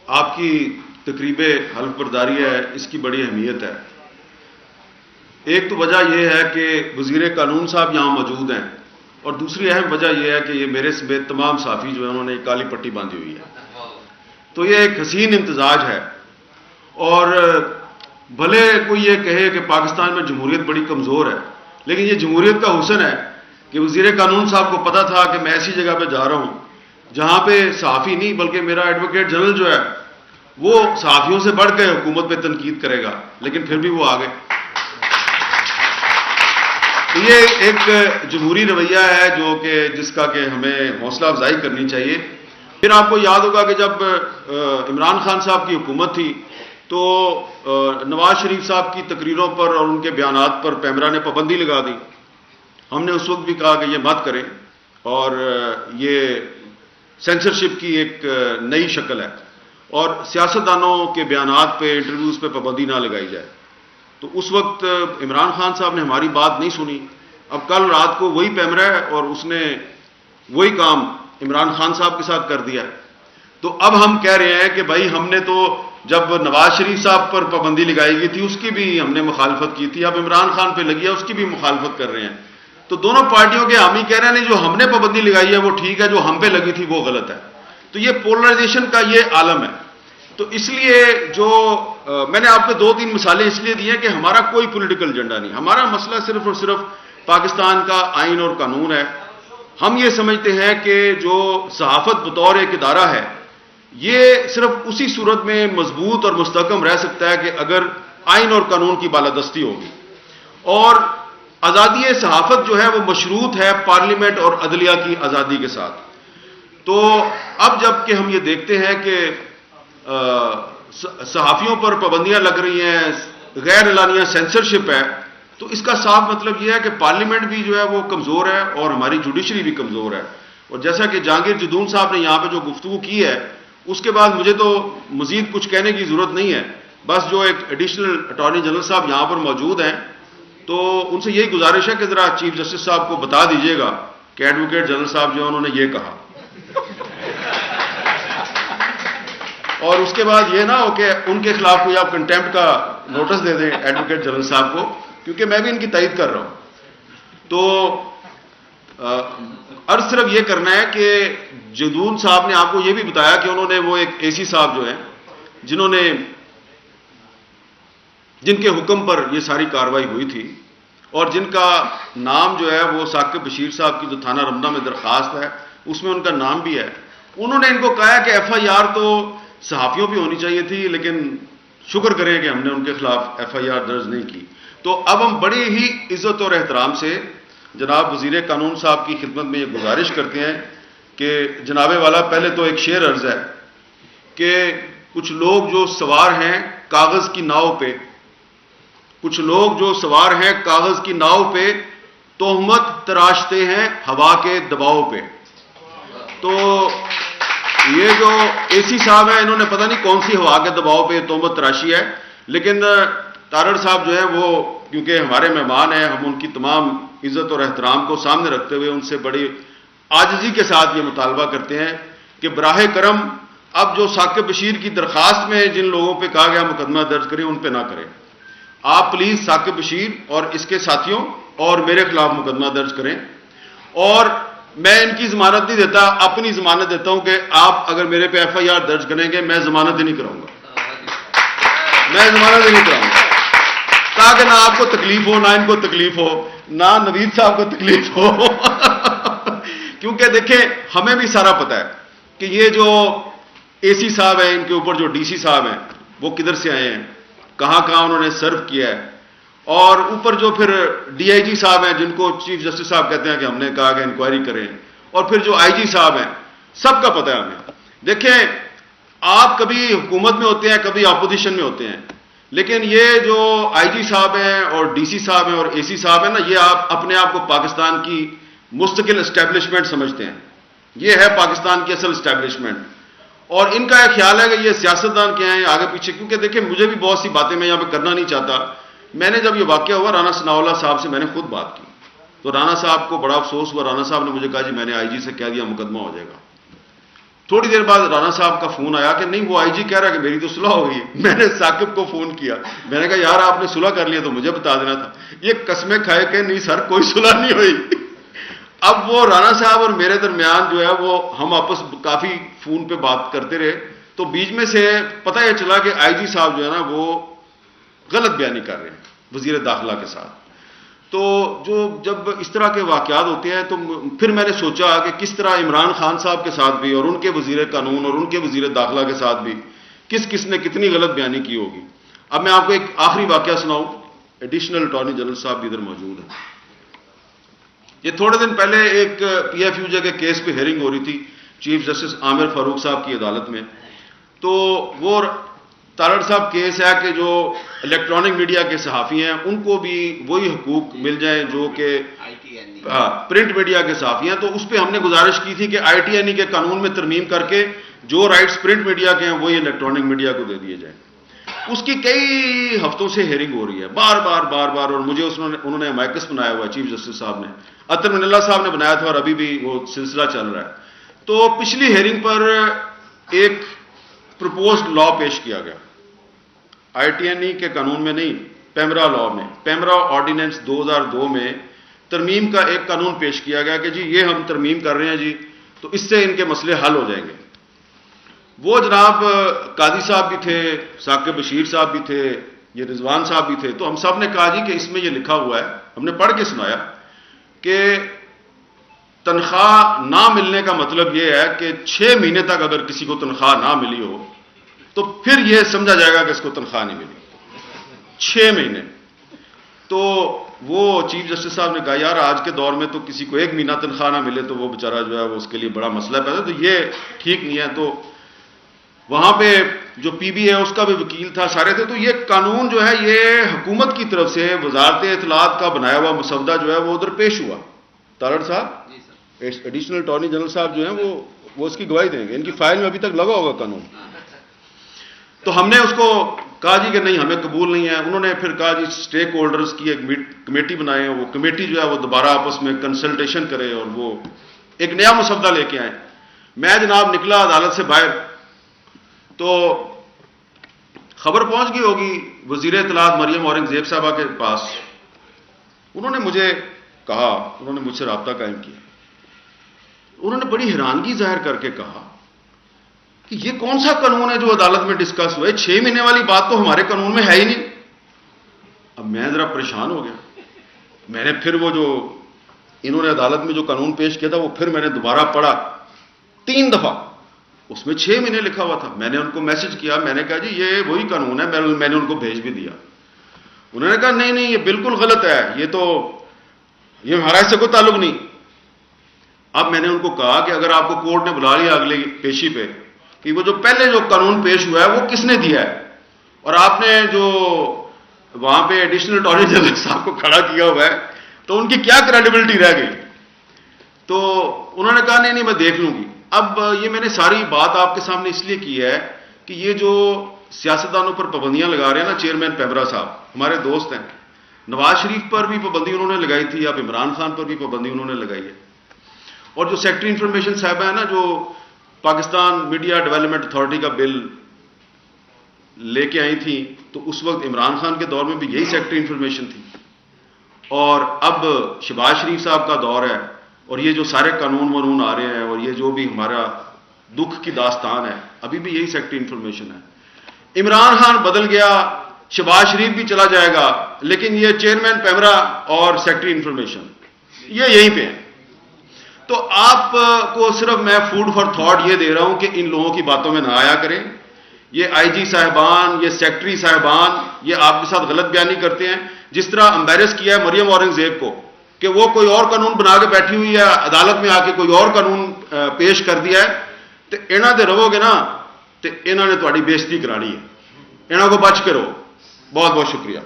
آپ کی تقریب حلف برداری ہے، اس کی بڑی اہمیت ہے۔ ایک تو وجہ یہ ہے کہ وزیر قانون صاحب یہاں موجود ہیں، اور دوسری اہم وجہ یہ ہے کہ یہ میرے سمیت تمام صحافی جو ہیں انہوں نے ایک کالی پٹی باندھی ہوئی ہے، تو یہ ایک حسین امتزاج ہے۔ اور بھلے کوئی یہ کہے کہ پاکستان میں جمہوریت بڑی کمزور ہے، لیکن یہ جمہوریت کا حسن ہے کہ وزیر قانون صاحب کو پتہ تھا کہ میں ایسی جگہ پہ جا رہا ہوں جہاں پہ صحافی نہیں بلکہ میرا ایڈوکیٹ جنرل جو ہے وہ صحافیوں سے بڑھ کے حکومت پہ تنقید کرے گا، لیکن پھر بھی وہ آ گئے۔ تو یہ ایک جمہوری رویہ ہے جس کا کہ ہمیں حوصلہ افزائی کرنی چاہیے۔ پھر آپ کو یاد ہوگا کہ جب عمران خان صاحب کی حکومت تھی تو نواز شریف صاحب کی تقریروں پر اور ان کے بیانات پر پیمرا نے پابندی لگا دی۔ ہم نے اس وقت بھی کہا کہ یہ مت کریں، اور یہ سینسرشپ کی ایک نئی شکل ہے، اور سیاستدانوں کے بیانات پہ انٹرویوز پہ پابندی نہ لگائی جائے۔ تو اس وقت عمران خان صاحب نے ہماری بات نہیں سنی۔ اب کل رات کو وہی پیمرا ہے اور اس نے وہی کام عمران خان صاحب کے ساتھ کر دیا۔ تو اب ہم کہہ رہے ہیں کہ بھائی ہم نے تو جب نواز شریف صاحب پر پابندی لگائی گئی تھی اس کی بھی ہم نے مخالفت کی تھی، اب عمران خان پہ لگی ہے اس کی بھی مخالفت کر رہے ہیں۔ تو دونوں پارٹیوں کے حامی کہہ رہے ہیں جو ہم نے پابندی لگائی ہے وہ ٹھیک ہے، جو ہم پہ لگی تھی وہ غلط ہے۔ تو یہ پولرائزیشن کا یہ عالم ہے۔ تو اس لیے میں نے آپ کو 2-3 مثالیں اس لیے دی ہیں کہ ہمارا کوئی پولیٹیکل ایجنڈا نہیں، ہمارا مسئلہ صرف اور صرف پاکستان کا آئین اور قانون ہے۔ ہم یہ سمجھتے ہیں کہ جو صحافت بطور ایک ادارہ ہے یہ صرف اسی صورت میں مضبوط اور مستحکم رہ سکتا ہے کہ اگر آئین اور قانون کی بالادستی ہوگی، اور آزادی صحافت جو ہے وہ مشروط ہے پارلیمنٹ اور عدلیہ کی آزادی کے ساتھ۔ تو اب جب کہ ہم یہ دیکھتے ہیں کہ صحافیوں پر پابندیاں لگ رہی ہیں، غیر اعلانیہ سینسرشپ ہے، تو اس کا صاف مطلب یہ ہے کہ پارلیمنٹ بھی جو ہے وہ کمزور ہے اور ہماری جوڈیشری بھی کمزور ہے۔ اور جیسا کہ جہانگیر جدون صاحب نے یہاں پہ جو گفتگو کی ہے اس کے بعد مجھے تو مزید کچھ کہنے کی ضرورت نہیں ہے، بس جو ایک ایڈیشنل اٹارنی جنرل صاحب یہاں پر موجود ہیں تو ان سے یہی گزارش ہے کہ ذرا چیف جسٹس صاحب کو بتا دیجئے گا کہ ایڈوکیٹ جنرل صاحب جو انہوں نے یہ کہا، اور اس کے بعد یہ نہ ہو کہ ان کے خلاف کوئی آپ کنٹیمپٹ کا نوٹس دے دیں ایڈوکیٹ جنرل صاحب کو، کیونکہ میں بھی ان کی تائید کر رہا ہوں۔ تو عرض صرف یہ کرنا ہے کہ جدون صاحب نے آپ کو یہ بھی بتایا کہ انہوں نے وہ ایک اے سی صاحب جو ہیں جن کے حکم پر یہ ساری کارروائی ہوئی تھی اور جن کا نام جو ہے وہ ثاقب بشیر صاحب کی جو تھانہ رمدہ میں درخواست ہے اس میں ان کا نام بھی ہے، انہوں نے ان کو کہا کہ ایف آئی آر تو صحافیوں پہ ہونی چاہیے تھی، لیکن شکر کریں کہ ہم نے ان کے خلاف ایف آئی آر درج نہیں کی۔ تو اب ہم بڑی ہی عزت اور احترام سے جناب وزیر قانون صاحب کی خدمت میں یہ گزارش کرتے ہیں کہ جناب والا پہلے تو ایک شعر عرض ہے کہ کچھ لوگ جو سوار ہیں کاغذ کی ناؤ پہ، کچھ لوگ جو سوار ہیں کاغذ کی ناؤ پہ، تہمت تراشتے ہیں ہوا کے دباؤ پہ۔ تو یہ جو اے سی صاحب ہیں انہوں نے پتہ نہیں کون سی ہوا کے دباؤ پہ تہمت تراشی ہے، لیکن تارڑ صاحب جو ہے وہ کیونکہ ہمارے مہمان ہیں، ہم ان کی تمام عزت اور احترام کو سامنے رکھتے ہوئے ان سے بڑی عاجزی کے ساتھ یہ مطالبہ کرتے ہیں کہ براہ کرم اب جو ثاقب بشیر کی درخواست میں جن لوگوں پہ کہا گیا مقدمہ درج کریں ان پہ نہ کریں، آپ پلیز ثاقب بشیر اور اس کے ساتھیوں اور میرے خلاف مقدمہ درج کریں۔ اور میں ان کی ضمانت نہیں دیتا، اپنی ضمانت دیتا ہوں کہ آپ اگر میرے پہ ایف آئی آر درج کریں گے میں ضمانت ہی نہیں کراؤں گا، میں ضمانت ہی نہیں کراؤں گا، تاکہ نہ آپ کو تکلیف ہو، نہ ان کو تکلیف ہو، نہ نوید صاحب کو تکلیف ہو۔ کیونکہ دیکھیں ہمیں بھی سارا پتہ ہے کہ یہ جو اے سی صاحب ہیں ان کے اوپر جو ڈی سی صاحب ہیں وہ کدھر سے آئے ہیں، کہاں کہاں انہوں نے سرو کیا ہے، اور اوپر جو پھر ڈی آئی جی صاحب ہیں جن کو چیف جسٹس صاحب کہتے ہیں کہ ہم نے کہا کہ انکوائری کریں، اور پھر جو آئی جی صاحب ہیں، سب کا پتہ ہے ہمیں۔ دیکھیں آپ کبھی حکومت میں ہوتے ہیں کبھی اپوزیشن میں ہوتے ہیں، لیکن یہ جو آئی جی صاحب ہیں اور ڈی سی صاحب ہیں اور اے سی صاحب ہیں نا، یہ آپ اپنے آپ کو پاکستان کی مستقل اسٹیبلشمنٹ سمجھتے ہیں، یہ ہے پاکستان کی اصل اسٹیبلشمنٹ، اور ان کا یہ خیال ہے کہ یہ سیاستدان کیا ہیں آگے پیچھے۔ کیونکہ دیکھیں مجھے بھی بہت سی باتیں میں یہاں پہ کرنا نہیں چاہتا، میں نے جب یہ واقعہ ہوا رانا ثناء اللہ صاحب سے میں نے خود بات کی تو رانا صاحب کو بڑا افسوس ہوا، رانا صاحب نے مجھے کہا جی میں نے آئی جی سے کہہ دیا مقدمہ ہو جائے گا۔ تھوڑی دیر بعد رانا صاحب کا فون آیا کہ نہیں وہ آئی جی کہہ رہا ہے کہ میری تو صلح ہو گئی. میں نے ثاقب کو فون کیا, میں نے کہا یار آپ نے صلح کر لیا تو مجھے بتا دینا تھا. یہ قسمیں کھائے کہ نہیں سر کوئی صلح نہیں ہوئی. اب وہ رانا صاحب اور میرے درمیان جو ہے وہ ہم آپس کافی فون پہ بات کرتے رہے, تو بیچ میں سے پتہ یہ چلا کہ آئی جی صاحب جو ہے نا وہ غلط بیانی کر رہے ہیں وزیر داخلہ کے ساتھ. تو جب اس طرح کے واقعات ہوتے ہیں تو پھر میں نے سوچا کہ کس طرح عمران خان صاحب کے ساتھ بھی اور ان کے وزیر قانون اور ان کے وزیر داخلہ کے ساتھ بھی کس نے کتنی غلط بیانی کی ہوگی. اب میں آپ کو ایک آخری واقعہ سناؤں. ایڈیشنل اٹارنی جنرل صاحب بھی ادھر موجود ہیں. یہ تھوڑے دن پہلے ایک پی ایف یو جے کے کیس پہ ہیئرنگ ہو رہی تھی چیف جسٹس عامر فاروق صاحب کی عدالت میں. تو وہ تارڑ صاحب کیس ہے کہ جو الیکٹرانک میڈیا کے صحافی ہیں ان کو بھی وہی حقوق مل جائیں جو کہ پرنٹ میڈیا کے صحافی ہیں. تو اس پہ ہم نے گزارش کی تھی کہ آئی ٹی این ای کے قانون میں ترمیم کر کے جو رائٹس پرنٹ میڈیا کے ہیں وہی الیکٹرانک میڈیا کو دے دیے جائیں. اس کی کئی ہفتوں سے ہیئرنگ ہو رہی ہے بار بار اور مجھے انہوں نے مائکس بنایا ہوا ہے چیف جسٹس صاحب نے, اطہر من اللہ صاحب نے بنایا تھا اور ابھی بھی وہ سلسلہ چل رہا ہے. تو پچھلی ہیئرنگ پر ایک پرپوزڈ لا پیش کیا گیا آئی ٹی این ای کے قانون میں نہیں, پیمرا لا میں, پیمرا آرڈیننس 2002 میں ترمیم کا ایک قانون پیش کیا گیا کہ جی یہ ہم ترمیم کر رہے ہیں جی تو اس سے ان کے مسئلے حل ہو جائیں گے. وہ جناب قاضی صاحب بھی تھے, ثاقب بشیر صاحب بھی تھے, یہ رضوان صاحب بھی تھے. تو ہم سب نے کہا جی کہ اس میں یہ لکھا ہوا ہے, ہم نے پڑھ کے سنایا کہ تنخواہ نہ ملنے کا مطلب یہ ہے کہ 6 مہینے تک اگر کسی کو تنخواہ نہ ملی ہو تو پھر یہ سمجھا جائے گا کہ اس کو تنخواہ نہیں ملی 6 مہینے. تو وہ چیف جسٹس صاحب نے کہا یار آج کے دور میں تو کسی کو 1 مہینہ تنخواہ نہ ملے تو وہ بیچارہ جو ہے وہ اس کے لیے بڑا مسئلہ پیدا, تو یہ ٹھیک نہیں ہے. تو وہاں پہ جو پی بی ہے اس کا بھی وکیل تھا, سارے تھے. تو یہ قانون جو ہے یہ حکومت کی طرف سے وزارت اطلاعات کا بنایا ہوا مسودہ جو ہے وہ ادھر پیش ہوا. تارڑ صاحب ایڈیشنل اٹارنی جنرل صاحب جو ہیں وہ اس کی گواہی دیں گے, ان کی فائل میں ابھی تک لگا ہوگا قانون. تو ہم نے اس کو کہا جی کہ نہیں ہمیں قبول نہیں ہے. انہوں نے پھر کہا جی اسٹیک ہولڈرز کی ایک کمیٹی بنائے ہیں, وہ کمیٹی جو ہے وہ دوبارہ آپس میں کنسلٹیشن کرے اور وہ ایک نیا مسودہ لے کے آئے. میں جناب نکلا عدالت سے باہر تو خبر پہنچ گئی ہوگی وزیر اطلاعات مریم اورنگزیب صاحبہ کے پاس. انہوں نے مجھے کہا, انہوں نے مجھ سے رابطہ قائم کیا. انہوں نے بڑی حیرانگی ظاہر کر کے کہا کہ یہ کون سا قانون ہے جو عدالت میں ڈسکس ہوا ہے, 6 مہینے والی بات تو ہمارے قانون میں ہے ہی نہیں. اب میں ذرا پریشان ہو گیا. میں نے پھر وہ جو انہوں نے عدالت میں جو قانون پیش کیا تھا وہ پھر میں نے دوبارہ پڑھا 3 دفعہ. اس میں 6 مہینے لکھا ہوا تھا. میں نے ان کو میسج کیا, میں نے کہا جی یہ وہی قانون ہے, میں نے ان کو بھیج بھی دیا. انہوں نے کہا نہیں یہ بالکل غلط ہے, یہ ہمارا اس سے کوئی تعلق نہیں. اب میں نے ان کو کہا کہ اگر آپ کو کورٹ نے بلا لیا اگلی پیشی پہ کہ وہ جو پہلے جو قانون پیش ہوا ہے وہ کس نے دیا ہے, اور آپ نے جو وہاں پہ ایڈیشنل اٹارنی جنرل صاحب کو کھڑا کیا ہوا ہے تو ان کی کیا کریڈیبلٹی رہ گئی. تو انہوں نے کہا نہیں میں دیکھ لوں گی. اب یہ میں نے ساری بات آپ کے سامنے اس لیے کی ہے کہ یہ جو سیاستدانوں پر پابندیاں لگا رہے ہیں نا, چیئرمین پیمرا صاحب ہمارے دوست ہیں, نواز شریف پر بھی پابندی انہوں نے لگائی تھی, اب عمران خان پر بھی پابندی انہوں نے لگائی ہے. اور جو سیکٹری انفارمیشن صاحبہ ہے نا جو پاکستان میڈیا ڈیولپمنٹ اتھارٹی کا بل لے کے آئی تھی, تو اس وقت عمران خان کے دور میں بھی یہی سیکٹری انفارمیشن تھی, اور اب شہباز شریف صاحب کا دور ہے, اور یہ جو سارے قانون آ رہے ہیں اور یہ جو بھی ہمارا دکھ کی داستان ہے ابھی بھی یہی سیکٹری انفارمیشن ہے. عمران خان بدل گیا, شہباز شریف بھی چلا جائے گا, لیکن یہ چیئرمین پیمرا اور سیکٹری انفارمیشن یہ یہیں پہ ہیں. تو آپ کو صرف میں فوڈ فار تھاٹ یہ دے رہا ہوں کہ ان لوگوں کی باتوں میں نہ آیا کریں. یہ آئی جی صاحبان, یہ سیکٹری صاحبان یہ آپ کے ساتھ غلط بیانی کرتے ہیں. جس طرح امبیرس کیا ہے مریم اورنگزیب کو کہ وہ کوئی اور قانون بنا کے بیٹھی ہوئی ہے, عدالت میں آ کے کوئی اور قانون پیش کر دیا ہے, تو انہاں دے رہو گے نا تو انہوں نے تہاڈی بےزتی کرانی ہے. انہاں کو بچ کے رہو. بہت بہت شکریہ.